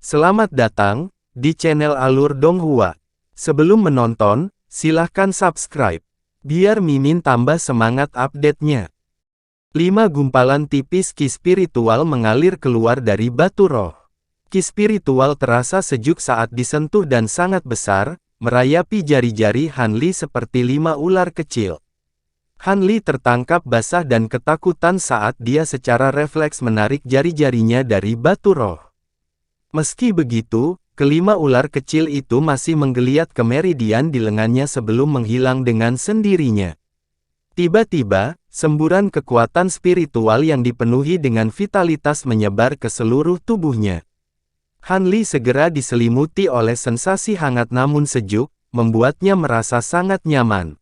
Selamat datang di channel Alur Donghua. Sebelum menonton, silahkan subscribe, biar Mimin tambah semangat update-nya. 5 gumpalan tipis ki spiritual mengalir keluar dari batu roh. Ki spiritual terasa sejuk saat disentuh dan sangat besar, merayapi jari-jari Hanli seperti 5 ular kecil. Hanli tertangkap basah dan ketakutan saat dia secara refleks menarik jari-jarinya dari batu roh. Meski begitu, kelima ular kecil itu masih menggeliat ke meridian di lengannya sebelum menghilang dengan sendirinya. Tiba-tiba, semburan kekuatan spiritual yang dipenuhi dengan vitalitas menyebar ke seluruh tubuhnya. Hanli segera diselimuti oleh sensasi hangat namun sejuk, membuatnya merasa sangat nyaman.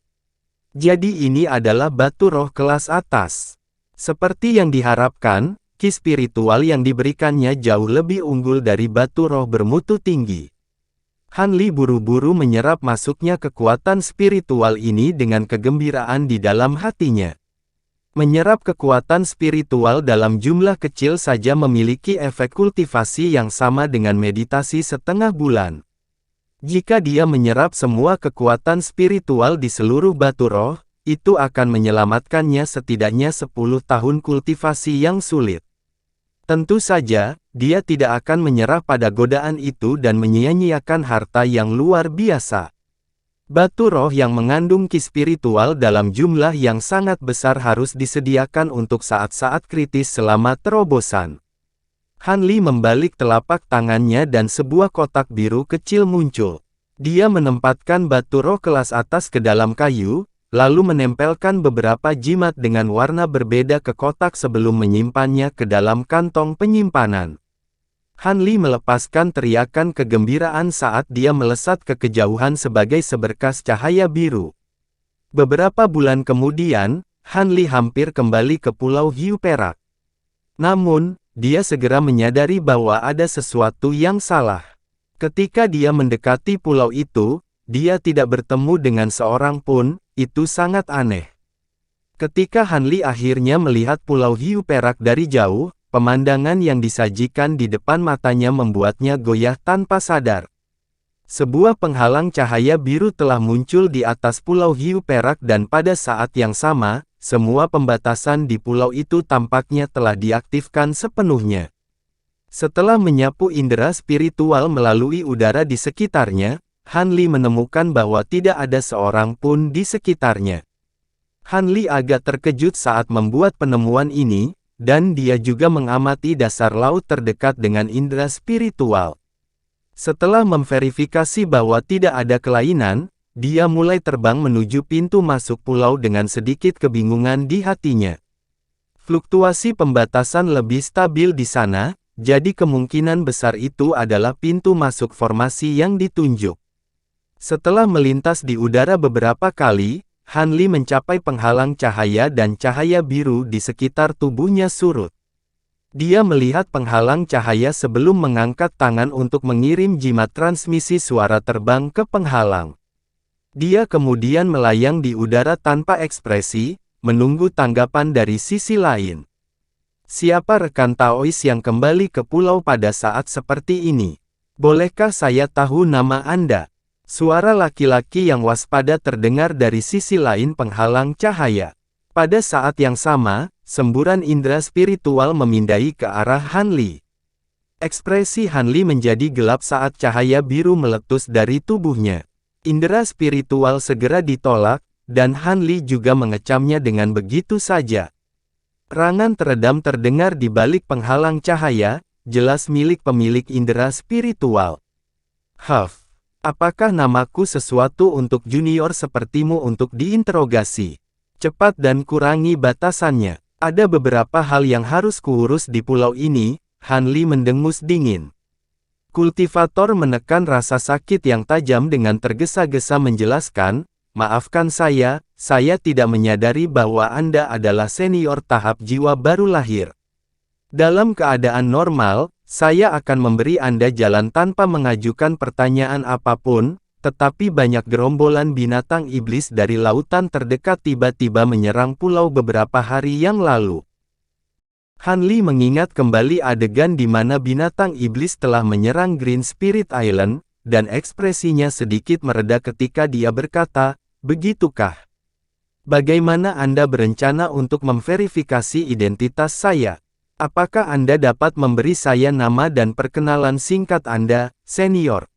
Jadi ini adalah batu roh kelas atas. Seperti yang diharapkan, ki spiritual yang diberikannya jauh lebih unggul dari batu roh bermutu tinggi. Hanli buru-buru menyerap masuknya kekuatan spiritual ini dengan kegembiraan di dalam hatinya. Menyerap kekuatan spiritual dalam jumlah kecil saja memiliki efek kultivasi yang sama dengan meditasi setengah bulan. Jika dia menyerap semua kekuatan spiritual di seluruh batu roh, itu akan menyelamatkannya setidaknya 10 tahun kultivasi yang sulit. Tentu saja, dia tidak akan menyerah pada godaan itu dan menyia-nyiakan harta yang luar biasa. Batu roh yang mengandung ki spiritual dalam jumlah yang sangat besar harus disediakan untuk saat-saat kritis selama terobosan. Hanli membalik telapak tangannya dan sebuah kotak biru kecil muncul. Dia menempatkan batu roh kelas atas ke dalam kayu, lalu menempelkan beberapa jimat dengan warna berbeda ke kotak sebelum menyimpannya ke dalam kantong penyimpanan. Hanli melepaskan teriakan kegembiraan saat dia melesat ke kejauhan sebagai seberkas cahaya biru. Beberapa bulan kemudian, Hanli hampir kembali ke Pulau Hiu Perak. Namun, dia segera menyadari bahwa ada sesuatu yang salah. Ketika dia mendekati pulau itu, dia tidak bertemu dengan seorang pun. Itu sangat aneh. Ketika Hanli akhirnya melihat Pulau Hiu Perak dari jauh, pemandangan yang disajikan di depan matanya membuatnya goyah tanpa sadar. Sebuah penghalang cahaya biru telah muncul di atas Pulau Hiu Perak dan pada saat yang sama, semua pembatasan di pulau itu tampaknya telah diaktifkan sepenuhnya. Setelah menyapu indera spiritual melalui udara di sekitarnya, Hanli menemukan bahwa tidak ada seorang pun di sekitarnya. Hanli agak terkejut saat membuat penemuan ini, dan dia juga mengamati dasar laut terdekat dengan indera spiritual. Setelah memverifikasi bahwa tidak ada kelainan, dia mulai terbang menuju pintu masuk pulau dengan sedikit kebingungan di hatinya. Fluktuasi pembatasan lebih stabil di sana, jadi kemungkinan besar itu adalah pintu masuk formasi yang ditunjuk. Setelah melintas di udara beberapa kali, Hanli mencapai penghalang cahaya dan cahaya biru di sekitar tubuhnya surut. Dia melihat penghalang cahaya sebelum mengangkat tangan untuk mengirim jimat transmisi suara terbang ke penghalang. Dia kemudian melayang di udara tanpa ekspresi, menunggu tanggapan dari sisi lain. Siapa rekan Taois yang kembali ke pulau pada saat seperti ini? Bolehkah saya tahu nama Anda? Suara laki-laki yang waspada terdengar dari sisi lain penghalang cahaya. Pada saat yang sama, semburan indera spiritual memindai ke arah Hanli. Ekspresi Hanli menjadi gelap saat cahaya biru meletus dari tubuhnya. Indera spiritual segera ditolak, dan Hanli juga mengecamnya dengan begitu saja. Rangan teredam terdengar di balik penghalang cahaya, jelas milik pemilik indera spiritual. Huff. Apakah namaku sesuatu untuk junior sepertimu untuk diinterogasi? Cepat dan kurangi batasannya. Ada beberapa hal yang harus kuurus di pulau ini, Hanli mendengus dingin. Kultivator menekan rasa sakit yang tajam dengan tergesa-gesa menjelaskan, maafkan saya tidak menyadari bahwa Anda adalah senior tahap jiwa baru lahir. Dalam keadaan normal, saya akan memberi Anda jalan tanpa mengajukan pertanyaan apapun, tetapi banyak gerombolan binatang iblis dari lautan terdekat tiba-tiba menyerang pulau beberapa hari yang lalu. Han Li mengingat kembali adegan di mana binatang iblis telah menyerang Green Spirit Island, dan ekspresinya sedikit mereda ketika dia berkata, "Begitukah? Bagaimana Anda berencana untuk memverifikasi identitas saya? Apakah Anda dapat memberi saya nama dan perkenalan singkat Anda, senior?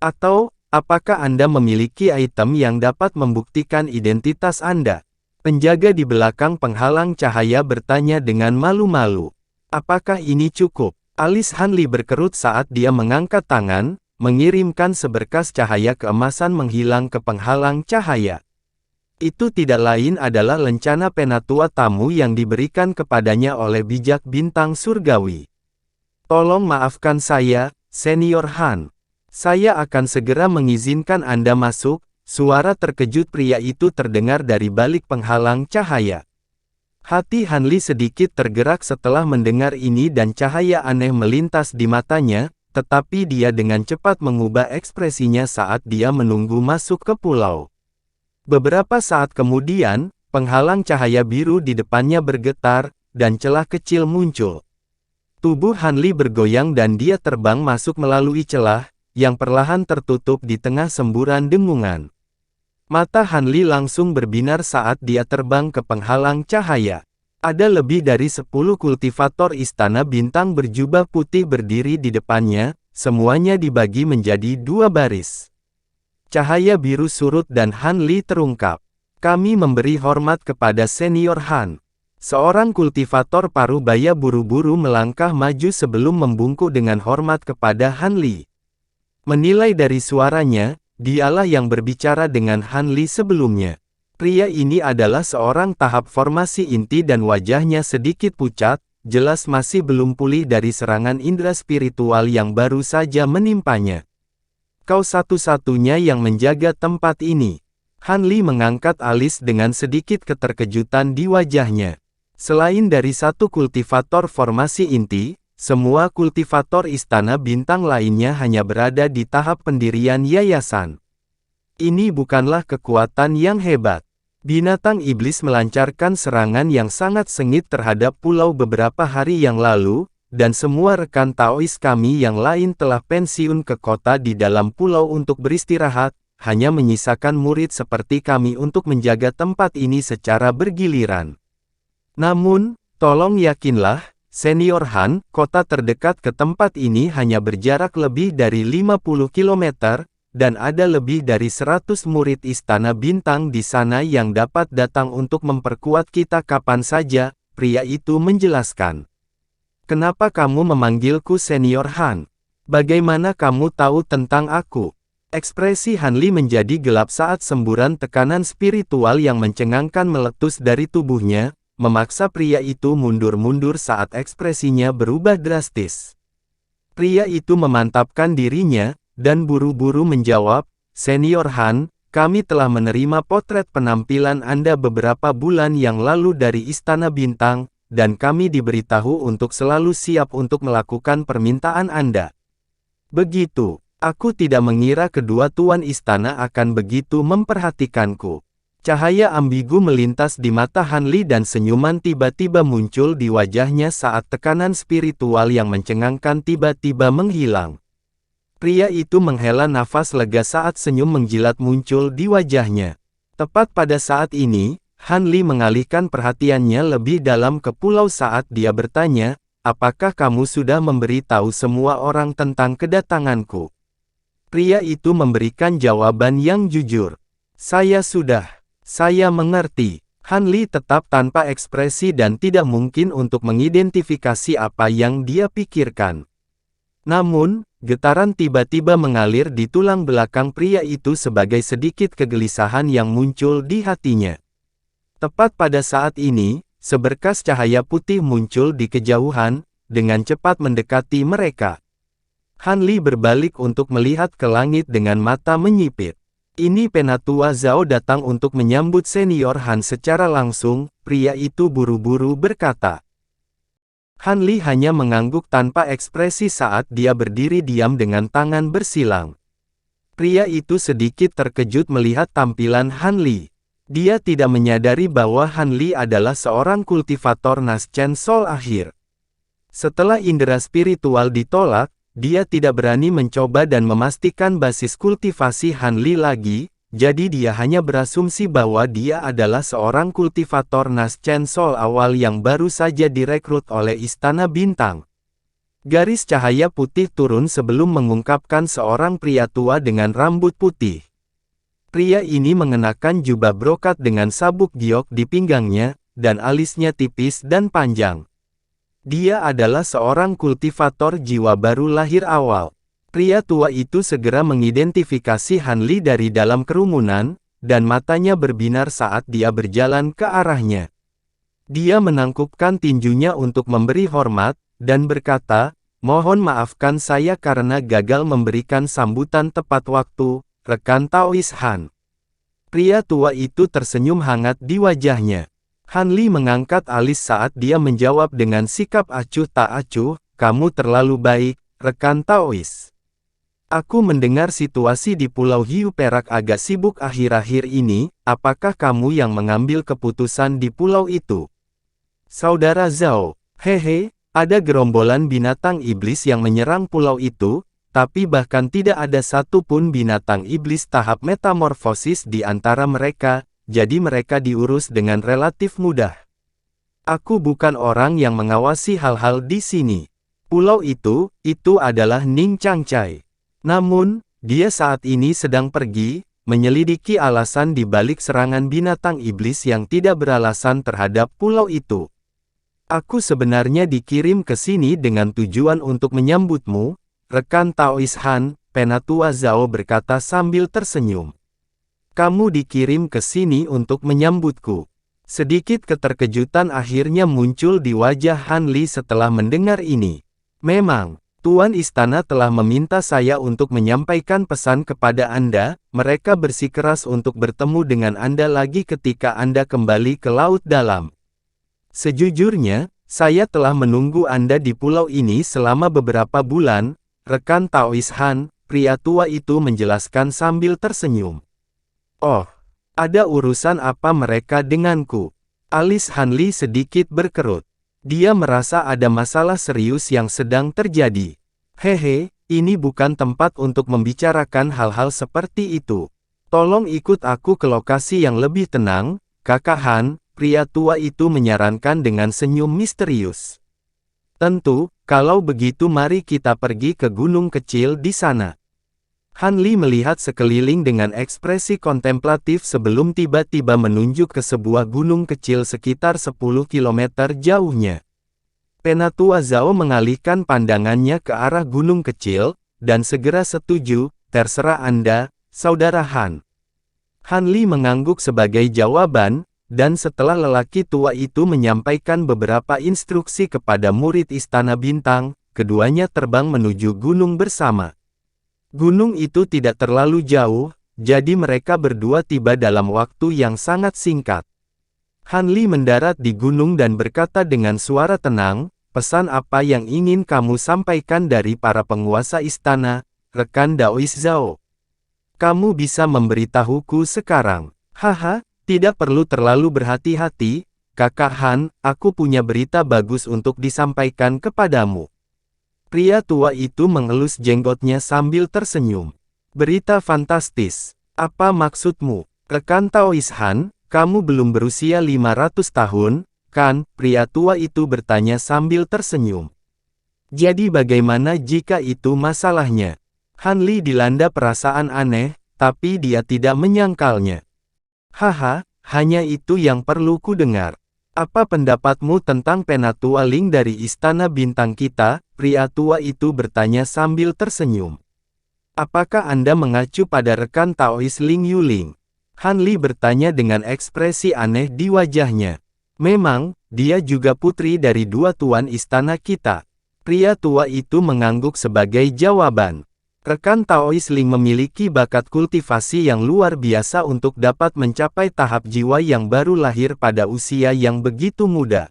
Atau, apakah Anda memiliki item yang dapat membuktikan identitas Anda?" Penjaga di belakang penghalang cahaya bertanya dengan malu-malu. "Apakah ini cukup?" Alis Han Li berkerut saat dia mengangkat tangan, mengirimkan seberkas cahaya keemasan menghilang ke penghalang cahaya. Itu tidak lain adalah lencana penatua tamu yang diberikan kepadanya oleh bijak bintang surgawi. "Tolong maafkan saya, Senior Han. Saya akan segera mengizinkan Anda masuk." Suara terkejut pria itu terdengar dari balik penghalang cahaya. Hati Han Li sedikit tergerak setelah mendengar ini dan cahaya aneh melintas di matanya, tetapi dia dengan cepat mengubah ekspresinya saat dia menunggu masuk ke pulau. Beberapa saat kemudian, penghalang cahaya biru di depannya bergetar, dan celah kecil muncul. Tubuh Han Li bergoyang dan dia terbang masuk melalui celah, yang perlahan tertutup di tengah semburan dengungan. Mata Han Li langsung berbinar saat dia terbang ke penghalang cahaya. Ada lebih dari 10 kultivator istana bintang berjubah putih berdiri di depannya, semuanya dibagi menjadi 2 baris. Cahaya biru surut dan Han Li terungkap. "Kami memberi hormat kepada Senior Han." Seorang kultivator paruh baya buru-buru melangkah maju sebelum membungkuk dengan hormat kepada Han Li. Menilai dari suaranya, dialah yang berbicara dengan Han Li sebelumnya. Pria ini adalah seorang tahap formasi inti dan wajahnya sedikit pucat, jelas masih belum pulih dari serangan indera spiritual yang baru saja menimpanya. "Kau satu-satunya yang menjaga tempat ini." Han Li mengangkat alis dengan sedikit keterkejutan di wajahnya. Selain dari satu kultivator formasi inti, semua kultivator istana bintang lainnya hanya berada di tahap pendirian yayasan. Ini bukanlah kekuatan yang hebat. Binatang iblis melancarkan serangan yang sangat sengit terhadap pulau beberapa hari yang lalu, dan semua rekan Taois kami yang lain telah pensiun ke kota di dalam pulau untuk beristirahat, hanya menyisakan murid seperti kami untuk menjaga tempat ini secara bergiliran. Namun, tolong yakinlah, Senior Han, kota terdekat ke tempat ini hanya berjarak lebih dari 50 km, dan ada lebih dari 100 murid istana bintang di sana yang dapat datang untuk memperkuat kita kapan saja, pria itu menjelaskan. "Kenapa kamu memanggilku Senior Han? Bagaimana kamu tahu tentang aku?" Ekspresi Han Li menjadi gelap saat semburan tekanan spiritual yang mencengangkan meletus dari tubuhnya, memaksa pria itu mundur-mundur saat ekspresinya berubah drastis. Pria itu memantapkan dirinya, dan buru-buru menjawab, "Senior Han, kami telah menerima potret penampilan Anda beberapa bulan yang lalu dari Istana Bintang, dan kami diberitahu untuk selalu siap untuk melakukan permintaan Anda." "Begitu, aku tidak mengira kedua tuan istana akan begitu memperhatikanku." Cahaya ambigu melintas di mata Han Li dan senyuman tiba-tiba muncul di wajahnya saat tekanan spiritual yang mencengangkan tiba-tiba menghilang. Pria itu menghela nafas lega saat senyum menjilat muncul di wajahnya. Tepat pada saat ini, Han Li mengalihkan perhatiannya lebih dalam ke pulau saat dia bertanya, "Apakah kamu sudah memberitahu semua orang tentang kedatanganku?" Pria itu memberikan jawaban yang jujur. "Saya sudah. Saya mengerti." Han Li tetap tanpa ekspresi dan tidak mungkin untuk mengidentifikasi apa yang dia pikirkan. Namun, getaran tiba-tiba mengalir di tulang belakang pria itu sebagai sedikit kegelisahan yang muncul di hatinya. Tepat pada saat ini, seberkas cahaya putih muncul di kejauhan, dengan cepat mendekati mereka. Han Li berbalik untuk melihat ke langit dengan mata menyipit. Ini Penatua Zhao datang untuk menyambut Senior Han secara langsung, pria itu buru-buru berkata. Han Li hanya mengangguk tanpa ekspresi saat dia berdiri diam dengan tangan bersilang. Pria itu sedikit terkejut melihat tampilan Han Li. Dia tidak menyadari bahwa Han Li adalah seorang kultivator Naschen Soul akhir. Setelah indera spiritual ditolak, dia tidak berani mencoba dan memastikan basis kultivasi Han Li lagi, jadi dia hanya berasumsi bahwa dia adalah seorang kultivator Naschen Soul awal yang baru saja direkrut oleh Istana Bintang. Garis cahaya putih turun sebelum mengungkapkan seorang pria tua dengan rambut putih. Pria ini mengenakan jubah brokat dengan sabuk giok di pinggangnya, dan alisnya tipis dan panjang. Dia adalah seorang kultivator jiwa baru lahir awal. Pria tua itu segera mengidentifikasi Han Li dari dalam kerumunan, dan matanya berbinar saat dia berjalan ke arahnya. Dia menangkupkan tinjunya untuk memberi hormat, dan berkata, "Mohon maafkan saya karena gagal memberikan sambutan tepat waktu, rekan Taois Han." Pria tua itu tersenyum hangat di wajahnya. Han Li mengangkat alis saat dia menjawab dengan sikap acuh tak acuh, "Kamu terlalu baik, rekan Taois. Aku mendengar situasi di Pulau Hiu Perak agak sibuk akhir-akhir ini, apakah kamu yang mengambil keputusan di pulau itu?" "Saudara Zhao, hehe, ada gerombolan binatang iblis yang menyerang pulau itu, tapi bahkan tidak ada satu pun binatang iblis tahap metamorfosis di antara mereka, jadi mereka diurus dengan relatif mudah. Aku bukan orang yang mengawasi hal-hal di sini. Pulau itu adalah Ning Changchai. Namun, dia saat ini sedang pergi, menyelidiki alasan di balik serangan binatang iblis yang tidak beralasan terhadap pulau itu. Aku sebenarnya dikirim ke sini dengan tujuan untuk menyambutmu, rekan Taois Han," Penatua Zhao berkata sambil tersenyum. "Kamu dikirim ke sini untuk menyambutku." Sedikit keterkejutan akhirnya muncul di wajah Han Li setelah mendengar ini. "Memang, Tuan Istana telah meminta saya untuk menyampaikan pesan kepada Anda, mereka bersikeras untuk bertemu dengan Anda lagi ketika Anda kembali ke Laut Dalam. Sejujurnya, saya telah menunggu Anda di pulau ini selama beberapa bulan, rekan Taois Han," pria tua itu menjelaskan sambil tersenyum. "Oh, ada urusan apa mereka denganku?" Alis Han Li sedikit berkerut. Dia merasa ada masalah serius yang sedang terjadi. "Hehe, ini bukan tempat untuk membicarakan hal-hal seperti itu. Tolong ikut aku ke lokasi yang lebih tenang, Kakak Han," pria tua itu menyarankan dengan senyum misterius. "Tentu, kalau begitu mari kita pergi ke gunung kecil di sana." Han Li melihat sekeliling dengan ekspresi kontemplatif sebelum tiba-tiba menunjuk ke sebuah gunung kecil sekitar 10 km jauhnya. Penatua Zhao mengalihkan pandangannya ke arah gunung kecil, dan segera setuju, "Terserah Anda, Saudara Han." Han Li mengangguk sebagai jawaban, dan setelah lelaki tua itu menyampaikan beberapa instruksi kepada murid Istana Bintang, keduanya terbang menuju gunung bersama. Gunung itu tidak terlalu jauh, jadi mereka berdua tiba dalam waktu yang sangat singkat. Han Li mendarat di gunung dan berkata dengan suara tenang, "Pesan apa yang ingin kamu sampaikan dari para penguasa istana, rekan Daois Zhao? Kamu bisa memberitahuku sekarang." "Haha, tidak perlu terlalu berhati-hati, Kakak Han, aku punya berita bagus untuk disampaikan kepadamu." Pria tua itu mengelus jenggotnya sambil tersenyum. "Berita fantastis. Apa maksudmu, rekan Taois Han? Kamu belum berusia 500 tahun, kan?" Pria tua itu bertanya sambil tersenyum. "Jadi bagaimana jika itu masalahnya?" Han Li dilanda perasaan aneh, tapi dia tidak menyangkalnya. "Haha, hanya itu yang perlu ku dengar. Apa pendapatmu tentang Penatua Ling dari Istana Bintang kita?" Pria tua itu bertanya sambil tersenyum. "Apakah Anda mengacu pada rekan Taois Ling Yuling?" Han Li bertanya dengan ekspresi aneh di wajahnya. "Memang, dia juga putri dari dua tuan istana kita." Pria tua itu mengangguk sebagai jawaban. Rekan Taois Ling memiliki bakat kultivasi yang luar biasa untuk dapat mencapai tahap jiwa yang baru lahir pada usia yang begitu muda.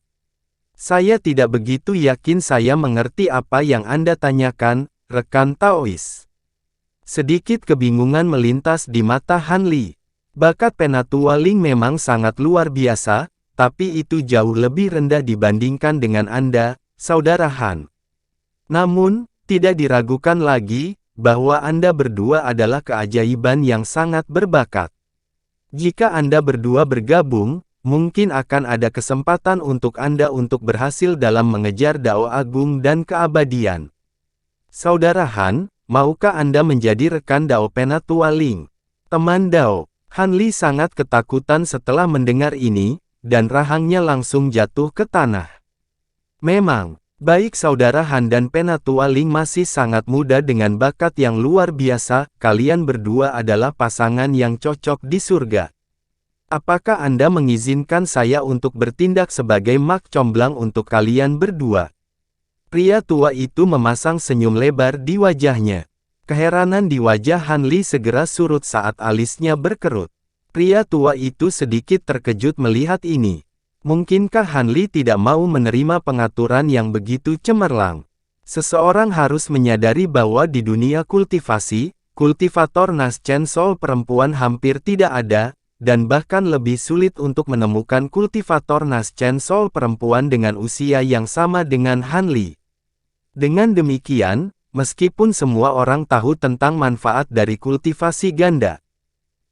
"Saya tidak begitu yakin saya mengerti apa yang Anda tanyakan, rekan Taois." Sedikit kebingungan melintas di mata Han Li. Bakat Penatua Ling memang sangat luar biasa, tapi itu jauh lebih rendah dibandingkan dengan Anda, Saudara Han. Namun, tidak diragukan lagi, bahwa Anda berdua adalah keajaiban yang sangat berbakat. Jika Anda berdua bergabung, mungkin akan ada kesempatan untuk Anda untuk berhasil dalam mengejar Dao Agung dan keabadian. Saudara Han, maukah Anda menjadi rekan Dao Penatua Ling? Teman Dao. Han Li sangat ketakutan setelah mendengar ini, dan rahangnya langsung jatuh ke tanah. Memang, baik Saudara Han dan Penatua Ling masih sangat muda dengan bakat yang luar biasa, kalian berdua adalah pasangan yang cocok di surga. Apakah Anda mengizinkan saya untuk bertindak sebagai mak comblang untuk kalian berdua? Pria tua itu memasang senyum lebar di wajahnya. Keheranan di wajah Han Li segera surut saat alisnya berkerut. Pria tua itu sedikit terkejut melihat ini. Mungkinkah Han Li tidak mau menerima pengaturan yang begitu cemerlang? Seseorang harus menyadari bahwa di dunia kultivasi, kultivator Naschen Soul perempuan hampir tidak ada, dan bahkan lebih sulit untuk menemukan kultivator Naschen Soul perempuan dengan usia yang sama dengan Han Li. Dengan demikian, meskipun semua orang tahu tentang manfaat dari kultivasi ganda,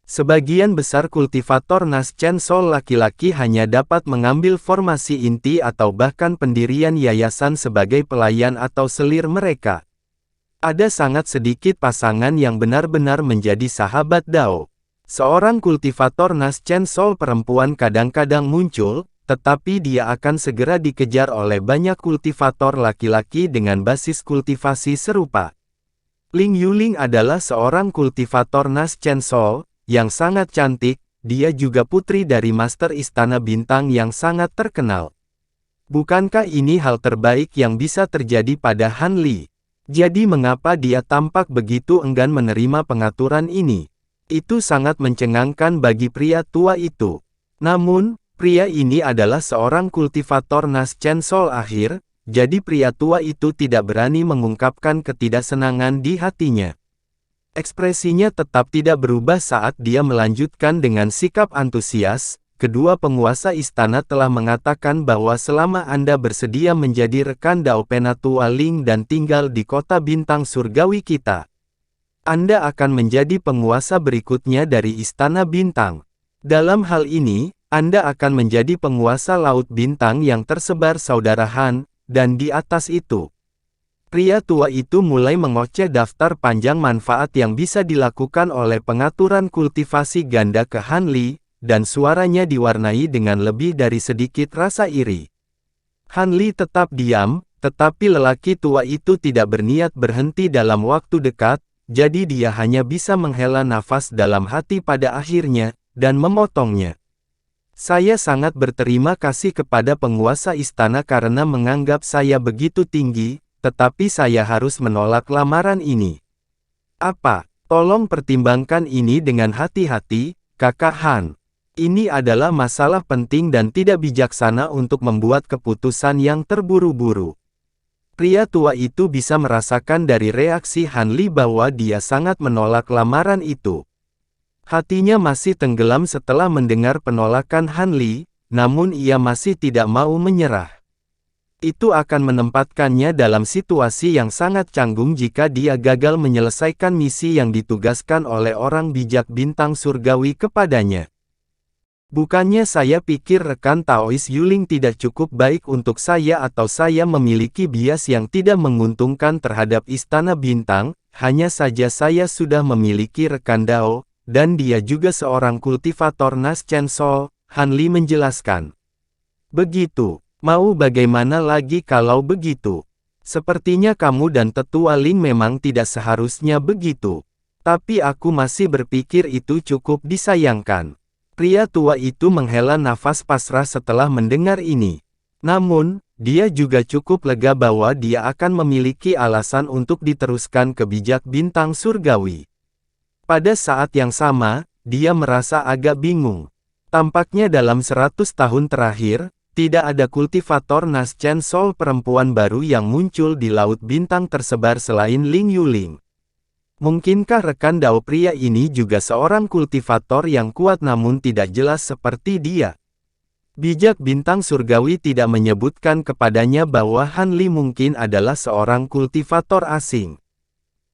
sebagian besar kultivator Naschen Soul laki-laki hanya dapat mengambil formasi inti atau bahkan pendirian yayasan sebagai pelayan atau selir mereka. Ada sangat sedikit pasangan yang benar-benar menjadi sahabat Dao. Seorang kultivator Naschen Soul perempuan kadang-kadang muncul, tetapi dia akan segera dikejar oleh banyak kultivator laki-laki dengan basis kultivasi serupa. Ling Yuling adalah seorang kultivator Naschen Soul, yang sangat cantik, dia juga putri dari Master Istana Bintang yang sangat terkenal. Bukankah ini hal terbaik yang bisa terjadi pada Han Li? Jadi mengapa dia tampak begitu enggan menerima pengaturan ini? Itu sangat mencengangkan bagi pria tua itu. Namun, pria ini adalah seorang kultivator Naschen Soul akhir, jadi pria tua itu tidak berani mengungkapkan ketidaksenangan di hatinya. Ekspresinya tetap tidak berubah saat dia melanjutkan dengan sikap antusias. Kedua penguasa istana telah mengatakan bahwa selama Anda bersedia menjadi rekan Dao Penatua Ling dan tinggal di kota bintang surgawi kita, Anda akan menjadi penguasa berikutnya dari Istana Bintang. Dalam hal ini, Anda akan menjadi penguasa Laut Bintang yang tersebar Saudara Han, dan di atas itu, pria tua itu mulai mengoceh daftar panjang manfaat yang bisa dilakukan oleh pengaturan kultivasi ganda ke Han Li, dan suaranya diwarnai dengan lebih dari sedikit rasa iri. Han Li tetap diam, tetapi lelaki tua itu tidak berniat berhenti dalam waktu dekat, jadi dia hanya bisa menghela nafas dalam hati pada akhirnya, dan memotongnya. Saya sangat berterima kasih kepada penguasa istana karena menganggap saya begitu tinggi, tetapi saya harus menolak lamaran ini. Apa? Tolong pertimbangkan ini dengan hati-hati, Kakak Han. Ini adalah masalah penting dan tidak bijaksana untuk membuat keputusan yang terburu-buru. Pria tua itu bisa merasakan dari reaksi Han Li bahwa dia sangat menolak lamaran itu. Hatinya masih tenggelam setelah mendengar penolakan Han Li, namun ia masih tidak mau menyerah. Itu akan menempatkannya dalam situasi yang sangat canggung jika dia gagal menyelesaikan misi yang ditugaskan oleh orang bijak bintang surgawi kepadanya. Bukannya saya pikir rekan Taois Yuling tidak cukup baik untuk saya atau saya memiliki bias yang tidak menguntungkan terhadap Istana Bintang, hanya saja saya sudah memiliki rekan Dao, dan dia juga seorang kultivator Naschen Soul, Han Li menjelaskan. Begitu, mau bagaimana lagi kalau begitu? Sepertinya kamu dan Tetua Ling memang tidak seharusnya begitu. Tapi aku masih berpikir itu cukup disayangkan. Pria tua itu menghela nafas pasrah setelah mendengar ini. Namun, dia juga cukup lega bahwa dia akan memiliki alasan untuk diteruskan ke bijak bintang surgawi. Pada saat yang sama, dia merasa agak bingung. Tampaknya dalam 100 tahun terakhir, tidak ada kultivator Naschen Soul perempuan baru yang muncul di Laut Bintang tersebar selain Ling Yuling. Mungkinkah rekan Dao pria ini juga seorang kultivator yang kuat namun tidak jelas seperti dia? Bijak bintang surgawi tidak menyebutkan kepadanya bahwa Han Li mungkin adalah seorang kultivator asing.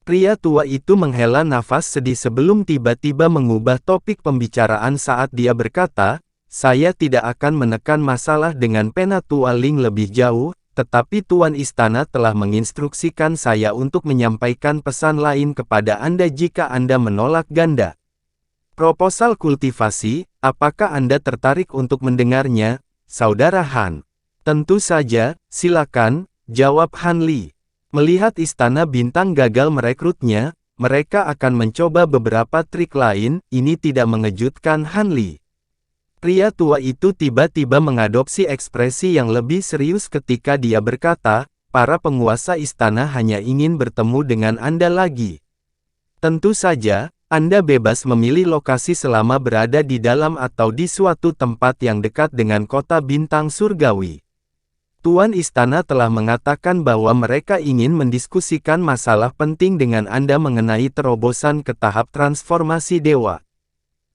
Pria tua itu menghela nafas sedih sebelum tiba-tiba mengubah topik pembicaraan saat dia berkata, "Saya tidak akan menekan masalah dengan pena Tua Ling lebih jauh, tetapi Tuan Istana telah menginstruksikan saya untuk menyampaikan pesan lain kepada Anda jika Anda menolak ganda proposal kultivasi. Apakah Anda tertarik untuk mendengarnya, Saudara Han?" "Tentu saja, silakan," jawab Han Li. Melihat Istana Bintang gagal merekrutnya, mereka akan mencoba beberapa trik lain. Ini tidak mengejutkan Han Li. Pria tua itu tiba-tiba mengadopsi ekspresi yang lebih serius ketika dia berkata, "Para penguasa istana hanya ingin bertemu dengan Anda lagi. Tentu saja, Anda bebas memilih lokasi selama berada di dalam atau di suatu tempat yang dekat dengan kota bintang surgawi." Tuan Istana telah mengatakan bahwa mereka ingin mendiskusikan masalah penting dengan Anda mengenai terobosan ke tahap transformasi dewa.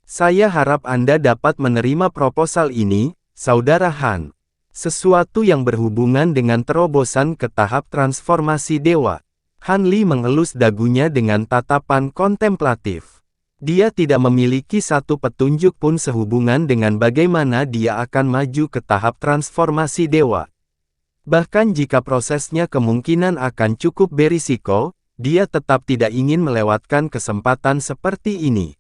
Saya harap Anda dapat menerima proposal ini, Saudara Han. Sesuatu yang berhubungan dengan terobosan ke tahap transformasi dewa. Han Li mengelus dagunya dengan tatapan kontemplatif. Dia tidak memiliki satu petunjuk pun sehubungan dengan bagaimana dia akan maju ke tahap transformasi dewa. Bahkan jika prosesnya kemungkinan akan cukup berisiko, dia tetap tidak ingin melewatkan kesempatan seperti ini.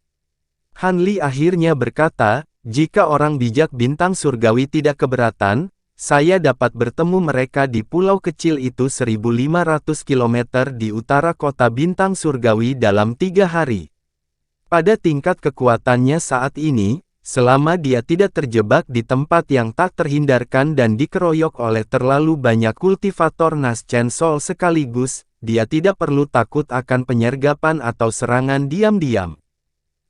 Han Li akhirnya berkata, "Jika orang bijak bintang surgawi tidak keberatan, saya dapat bertemu mereka di pulau kecil itu 1500 km di utara kota bintang surgawi dalam 3 hari. Pada tingkat kekuatannya saat ini, selama dia tidak terjebak di tempat yang tak terhindarkan dan dikeroyok oleh terlalu banyak kultivator Nas Chen Sol sekaligus, dia tidak perlu takut akan penyergapan atau serangan diam-diam.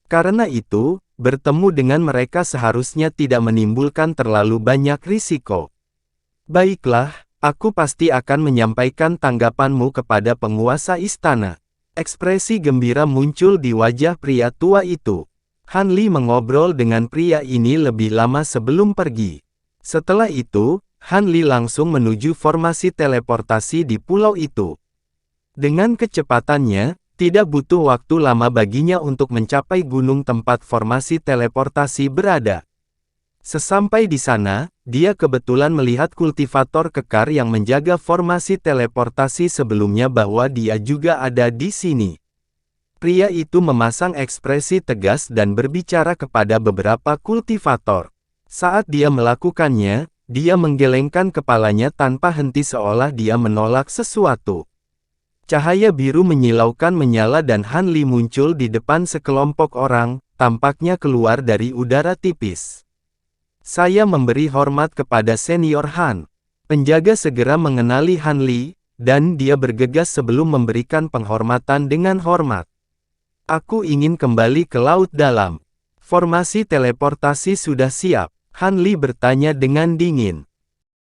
Karena itu, bertemu dengan mereka seharusnya tidak menimbulkan terlalu banyak risiko. Baiklah, aku pasti akan menyampaikan tanggapanmu kepada penguasa istana." Ekspresi gembira muncul di wajah pria tua itu. Han Li mengobrol dengan pria ini lebih lama sebelum pergi. Setelah itu, Han Li langsung menuju formasi teleportasi di pulau itu. Dengan kecepatannya, tidak butuh waktu lama baginya untuk mencapai gunung tempat formasi teleportasi berada. Sesampai di sana, dia kebetulan melihat kultivator kekar yang menjaga formasi teleportasi sebelumnya bahwa dia juga ada di sini. Pria itu memasang ekspresi tegas dan berbicara kepada beberapa kultivator. Saat dia melakukannya, dia menggelengkan kepalanya tanpa henti seolah dia menolak sesuatu. Cahaya biru menyilaukan menyala dan Han Li muncul di depan sekelompok orang, tampaknya keluar dari udara tipis. "Saya memberi hormat kepada Senior Han." Penjaga segera mengenali Han Li, dan dia bergegas sebelum memberikan penghormatan dengan hormat. "Aku ingin kembali ke laut dalam." "Formasi teleportasi sudah siap?" Han Li bertanya dengan dingin.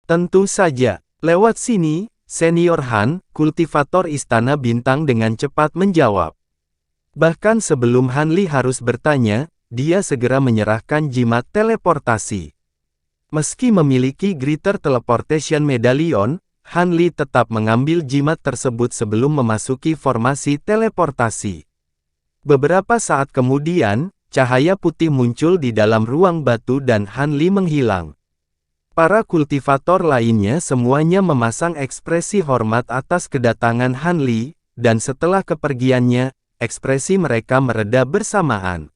"Tentu saja, lewat sini." Senior Han, kultivator Istana Bintang dengan cepat menjawab. Bahkan sebelum Han Li harus bertanya, dia segera menyerahkan jimat teleportasi. Meski memiliki Greater Teleportation Medallion, Han Li tetap mengambil jimat tersebut sebelum memasuki formasi teleportasi. Beberapa saat kemudian, cahaya putih muncul di dalam ruang batu dan Han Li menghilang. Para kultivator lainnya semuanya memasang ekspresi hormat atas kedatangan Han Li, dan setelah kepergiannya, ekspresi mereka mereda bersamaan.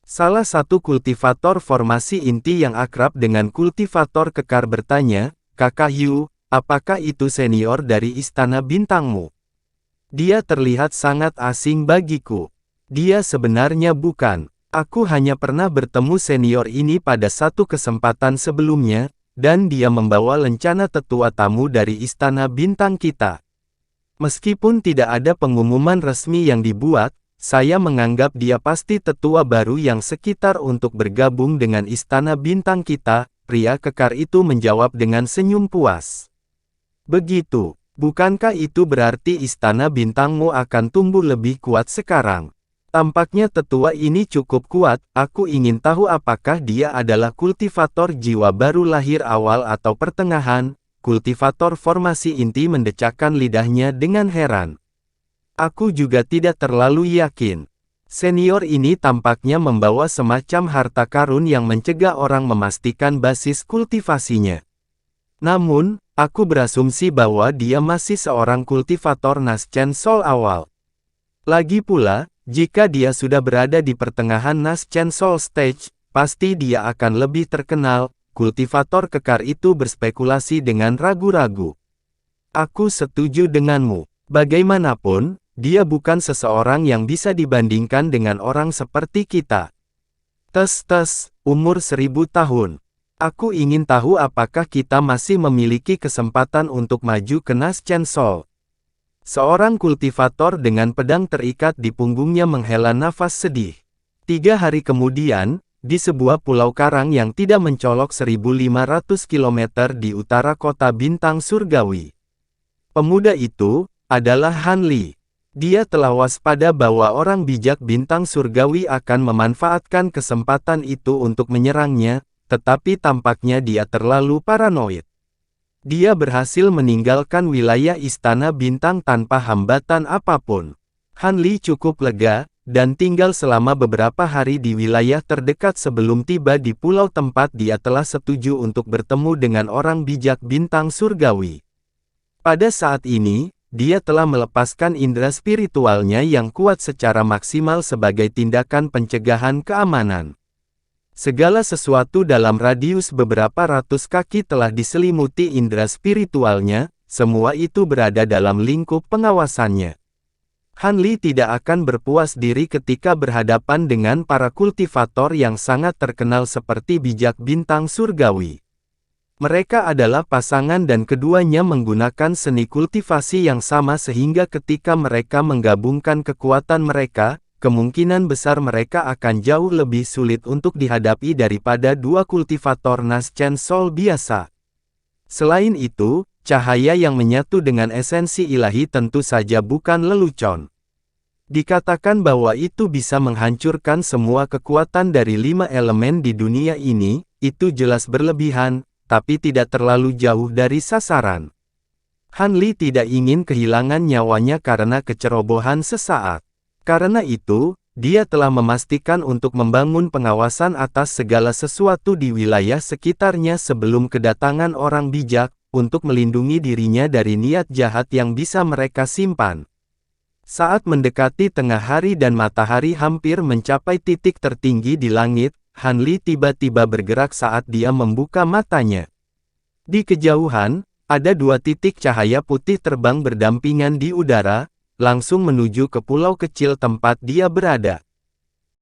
Salah satu kultivator formasi inti yang akrab dengan kultivator kekar bertanya, "Kakak Yu, apakah itu senior dari Istana Bintangmu? Dia terlihat sangat asing bagiku." "Dia sebenarnya bukan. Aku hanya pernah bertemu senior ini pada satu kesempatan sebelumnya, dan dia membawa lencana tetua tamu dari Istana Bintang kita. Meskipun tidak ada pengumuman resmi yang dibuat, saya menganggap dia pasti tetua baru yang sekitar untuk bergabung dengan Istana Bintang kita." Pria kekar itu menjawab dengan senyum puas. "Begitu. Bukankah itu berarti istana bintangmu akan tumbuh lebih kuat sekarang? Tampaknya tetua ini cukup kuat, aku ingin tahu apakah dia adalah kultivator jiwa baru lahir awal atau pertengahan. Kultivator formasi inti mendecakkan lidahnya dengan heran. Aku juga tidak terlalu yakin. Senior ini tampaknya membawa semacam harta karun yang mencegah orang memastikan basis kultivasinya. Namun, aku berasumsi bahwa dia masih seorang kultivator Naschen Sol awal. Lagi pula, jika dia sudah berada di pertengahan Naschen Sol Stage, pasti dia akan lebih terkenal. Kultivator kekar itu berspekulasi dengan ragu-ragu. Aku setuju denganmu. Bagaimanapun, dia bukan seseorang yang bisa dibandingkan dengan orang seperti kita. Umur 1000 tahun. Aku ingin tahu apakah kita masih memiliki kesempatan untuk maju ke Naschen Sol. Seorang kultivator dengan pedang terikat di punggungnya menghela nafas sedih. 3 hari kemudian, di sebuah pulau karang yang tidak mencolok 1500 km di utara kota bintang surgawi. Pemuda itu adalah Han Li. Dia telah waspada bahwa orang bijak bintang surgawi akan memanfaatkan kesempatan itu untuk menyerangnya, tetapi tampaknya dia terlalu paranoid. Dia berhasil meninggalkan wilayah istana bintang tanpa hambatan apapun. Han Li cukup lega, dan tinggal selama beberapa hari di wilayah terdekat sebelum tiba di pulau tempat dia telah setuju untuk bertemu dengan orang bijak bintang surgawi. Pada saat ini, dia telah melepaskan indera spiritualnya yang kuat secara maksimal sebagai tindakan pencegahan keamanan. Segala sesuatu dalam radius beberapa ratus kaki telah diselimuti indera spiritualnya, semua itu berada dalam lingkup pengawasannya. Han Li tidak akan berpuas diri ketika berhadapan dengan para kultivator yang sangat terkenal seperti bijak bintang surgawi. Mereka adalah pasangan dan keduanya menggunakan seni kultivasi yang sama sehingga ketika mereka menggabungkan kekuatan mereka, kemungkinan besar mereka akan jauh lebih sulit untuk dihadapi daripada dua kultivator Naschen Sol biasa. Selain itu, cahaya yang menyatu dengan esensi ilahi tentu saja bukan lelucon. Dikatakan bahwa itu bisa menghancurkan semua kekuatan dari 5 elemen di dunia ini, itu jelas berlebihan, tapi tidak terlalu jauh dari sasaran. Han Li tidak ingin kehilangan nyawanya karena kecerobohan sesaat. Karena itu, dia telah memastikan untuk membangun pengawasan atas segala sesuatu di wilayah sekitarnya sebelum kedatangan orang bijak, untuk melindungi dirinya dari niat jahat yang bisa mereka simpan. Saat mendekati tengah hari dan matahari hampir mencapai titik tertinggi di langit, Han Li tiba-tiba bergerak saat dia membuka matanya. Di kejauhan, ada 2 titik cahaya putih terbang berdampingan di udara, langsung menuju ke pulau kecil tempat dia berada.